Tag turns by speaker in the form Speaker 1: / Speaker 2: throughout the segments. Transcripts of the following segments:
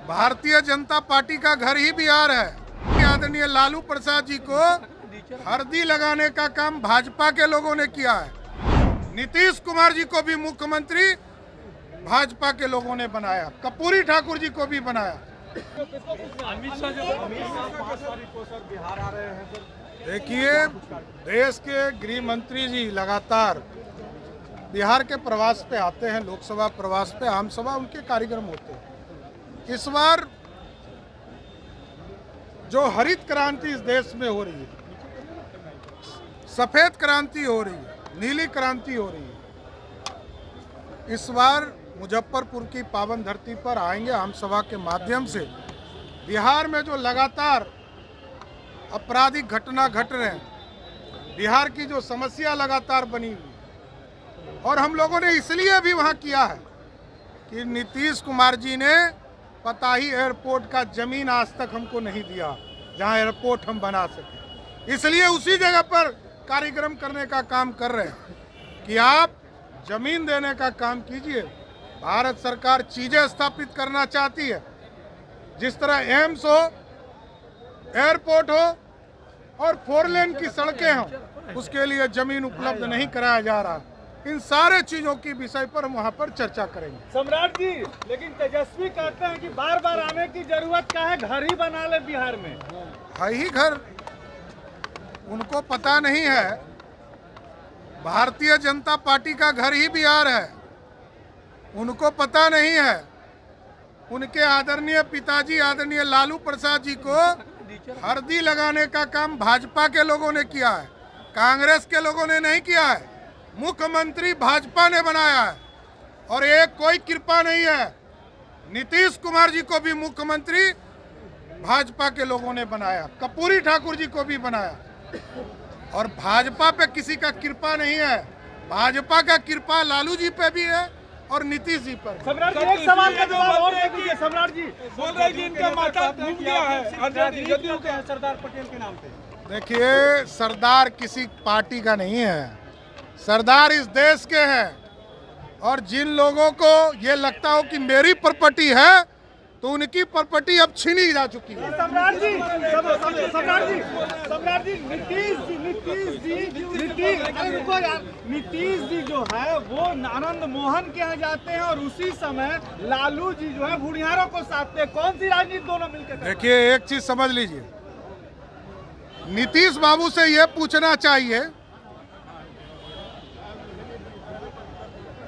Speaker 1: Bharatiya Janata party का घर ही बिहार है। आदरणीय लालू प्रसाद जी को हल्दी लगाने का काम भाजपा के लोगों ने किया है। नीतीश कुमार जी को भी मुख्यमंत्री भाजपा के लोगों ने बनाया, कर्पूरी ठाकुर जी को भी बनाया। देखिए, देश के गृह मंत्री जी लगातार बिहार के प्रवास पे आते हैं, लोकसभा प्रवास पे, आम सभा उनके कार्यक्रम होते हैं। इस बार जो हरित क्रांति इस देश में हो रही है, सफेद क्रांति हो रही है, नीली क्रांति हो रही है, इस बार मुजफ्फरपुर की पावन धरती पर आएंगे आम सभा के माध्यम से। बिहार में जो लगातार आपराधिक घटना घट रहे हैं, बिहार की जो समस्या लगातार बनी हुई, और हम लोगों ने इसलिए भी वहां किया है कि नीतीश कुमार जी ने पताही एयरपोर्ट का जमीन आज तक हमको नहीं दिया जहां एयरपोर्ट हम बना सके, इसलिए उसी जगह पर कार्यक्रम करने का काम कर रहे हैं कि आप जमीन देने का काम कीजिए। भारत सरकार चीजें स्थापित करना चाहती है, जिस तरह एम्स हो, एयरपोर्ट हो और 4 लेन की सड़कें हों, उसके लिए जमीन उपलब्ध नहीं कराया जा रहा। इन सारे चीजों की विषय पर हम वहाँ पर चर्चा करेंगे।
Speaker 2: सम्राट जी, लेकिन तेजस्वी कहते हैं कि बार बार आने की जरूरत क्या है, घर ही बना ले बिहार में।
Speaker 1: है ही घर, उनको पता नहीं है भारतीय जनता पार्टी का घर ही बिहार है। उनको पता नहीं है उनके आदरणीय पिताजी आदरणीय लालू प्रसाद जी को हल्दी लगाने का काम भाजपा के लोगों ने किया है, कांग्रेस के लोगों ने नहीं किया है। मुख्यमंत्री भाजपा ने बनाया है और एक कोई कृपा नहीं है। नीतीश कुमार जी को भी मुख्यमंत्री भाजपा के लोगों ने बनाया, कर्पूरी ठाकुर जी को भी बनाया, और भाजपा पे किसी का कृपा नहीं है। भाजपा का कृपा लालू जी पे भी है और नीतीश जी पर।
Speaker 2: सम्राट जी, एक सवाल का जवाब और दे दीजिए। सम्राट जी
Speaker 3: बोल रहे हैं कि इनका माता डूब गया है जदयू के
Speaker 2: सरदार पटेल के नाम पे।
Speaker 1: देखिए, सरदार किसी पार्टी का नहीं है, सरदार इस देश के हैं। और जिन लोगों को ये लगता हो कि मेरी प्रॉपर्टी है, तो उनकी प्रॉपर्टी अब छीनी जा चुकी है।
Speaker 2: सम्राट जी, नीतीश जी जो है वो आनंद मोहन के यहाँ जाते हैं और उसी समय लालू जी जो है भूरिहारों को साधते हैं। कौन सी राजनीति दोनों मिलकर?
Speaker 1: देखिए, एक चीज समझ लीजिए, नीतीश बाबू से यह पूछना चाहिए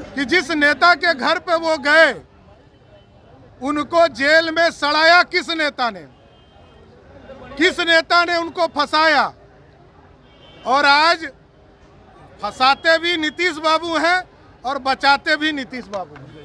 Speaker 1: कि जिस नेता के घर पे वो गए, उनको जेल में सड़ाया किस नेता ने? किस नेता ने उनको फंसाया? और आज फंसाते भी नीतीश बाबू हैं और बचाते भी नीतीश बाबू हैं।